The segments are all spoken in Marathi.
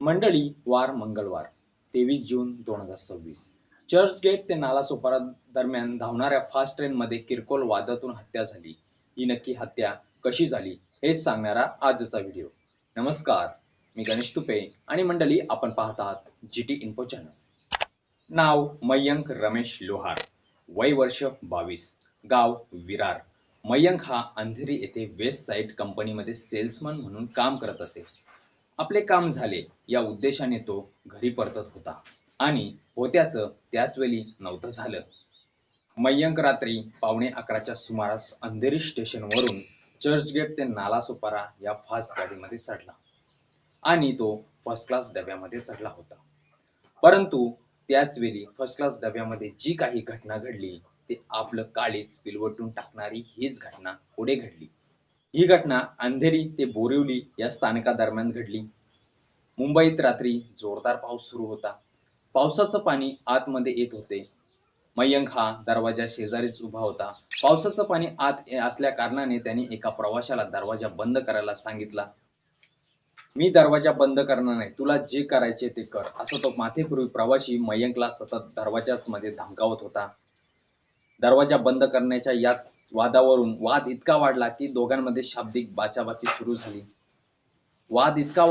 मंडळी, वार मंगळवार 23 जून 2026. चर्चगेट ते नालासोपारा दरम्यान धावणाऱ्या फास्ट ट्रेनमध्ये किरकोळ वादातून हत्या झाली. ही नक्की हत्या कशी झाली हेच सांगणारा आजचा व्हिडिओ. नमस्कार, मी गणेश तुपे आणि मंडळी, आपण पाहत आहात जीटी इन्फो चॅनल. नाव मयंक रमेश लोहार, वय वर्ष 22, गाव विरार. मयंक हा अंधेरी येथे वेस्ट साईड कंपनीमध्ये सेल्समन म्हणून काम करत असे. आपले काम झाले या उद्देशाने तो घरी परतत होता आणि होत्याचं त्याच वेळी नव्हतं झालं. मयंक रात्री 11:15च्या सुमारास अंधेरी स्टेशनवरून चर्चगेट ते नालासोपारा या फास्ट गाडीमध्ये चढला आणि तो फर्स्ट क्लास डब्यामध्ये चढला होता. परंतु त्याच वेळी फर्स्ट क्लास डब्यामध्ये जी काही घटना घडली ते आपलं काळीज पिलवटून टाकणारी हीच घटना पुढे घडली. ही घटना अंधेरी ते बोरिवली या स्थानकादरम्यान घडली. मुंबईत रात्री जोरदार पाऊस सुरू होता. पावसाचं पाणी आतमध्ये येत होते. मयंक हा दरवाजा शेजारीच उभा होता. पावसाचं पाणी आत असल्या कारणाने त्याने एका प्रवाशाला दरवाजा बंद करायला सांगितला. मी दरवाजा बंद करणार नाही, तुला जे करायचे ते कर, असं तो माथेपूर्वी प्रवासी मयंकला सतत दरवाजाच मध्ये धमकावत होता. दरवाजा बंद करण्याच्या याच वादावरून वाद इतका वाढला की दोघांमध्ये शाब्दिक बाचाबाची सुरू झाली. वाद इतका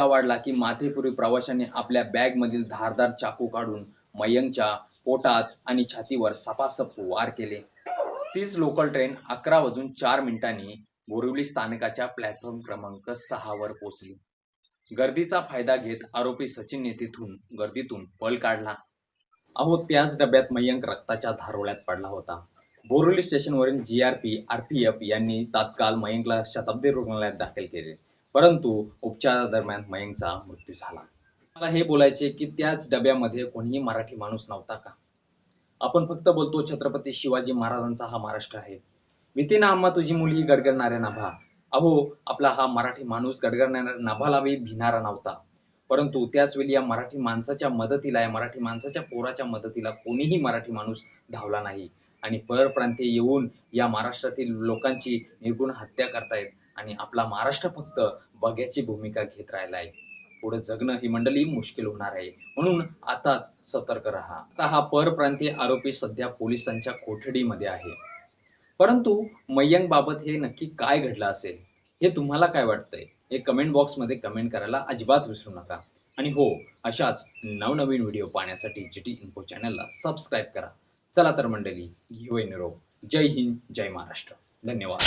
वाढला की माथेपूर्वी प्रवाशाने आपल्या बॅग मधील धारदार चाकू काढून मयंकच्या पोटात आणि छातीवर सपासप वार केले. तीच लोकल ट्रेन 11:04 बोरिवली स्थानकाच्या प्लॅटफॉर्म क्रमांक 6 वर पोहोचली. गर्दीचा फायदा घेत आरोपी सचिनने तिथून गर्दीतून पळ काढला. अहो, त्याच डब्यात मयंक रक्ताच्या धारोळ्यात पडला होता. बोरिवली स्टेशनवरील जीआरपी, आरपीएफ यांनी तात्काळ मयंकला शताब्दी रुग्णालयात दाखल केले, परंतु उपचारादरम्यान मयंकचा मृत्यू झाला. मला हे बोलायचे की त्याच डब्यामध्ये कोणीही मराठी माणूस नव्हता का? आपण फक्त बोलतो छत्रपती शिवाजी महाराजांचा हा महाराष्ट्र आहे. भीती ना अम्मा तुझी मुलगी गडगडणाऱ्या नाभा. अहो, आपला हा मराठी माणूस गडगडणाऱ्या नाभालाही भिणारा नव्हता. परंतु त्याच वेळी या मराठी माणसाच्या मदतीला, या मराठी माणसाच्या पोराच्या मदतीला कोणीही मराठी माणूस धावला नाही आणि परप्रांतीय येऊन या महाराष्ट्रातील लोकांची निर्गुण हत्या करतायत आणि आपला महाराष्ट्र फक्त बघ्याची भूमिका घेत राहिला आहे. पुढे जगणं ही मंडळी मुश्किल होणार आहे, म्हणून आताच सतर्क राहा. आता हा परप्रांतीय आरोपी सध्या पोलिसांच्या कोठडीमध्ये आहे. परंतु मयंक बाबत हे नक्की काय घडलं असेल, हे तुम्हाला काय वाटतंय हे कमेंट बॉक्समध्ये कमेंट करायला अजिबात विसरू नका. आणि हो, अशाच नवनवीन व्हिडिओ पाहण्यासाठी जीटी इन्फो चॅनलला सबस्क्राईब करा. चला तर मंडळी, घेऊया निरोप. जय हिंद, जय महाराष्ट्र. धन्यवाद.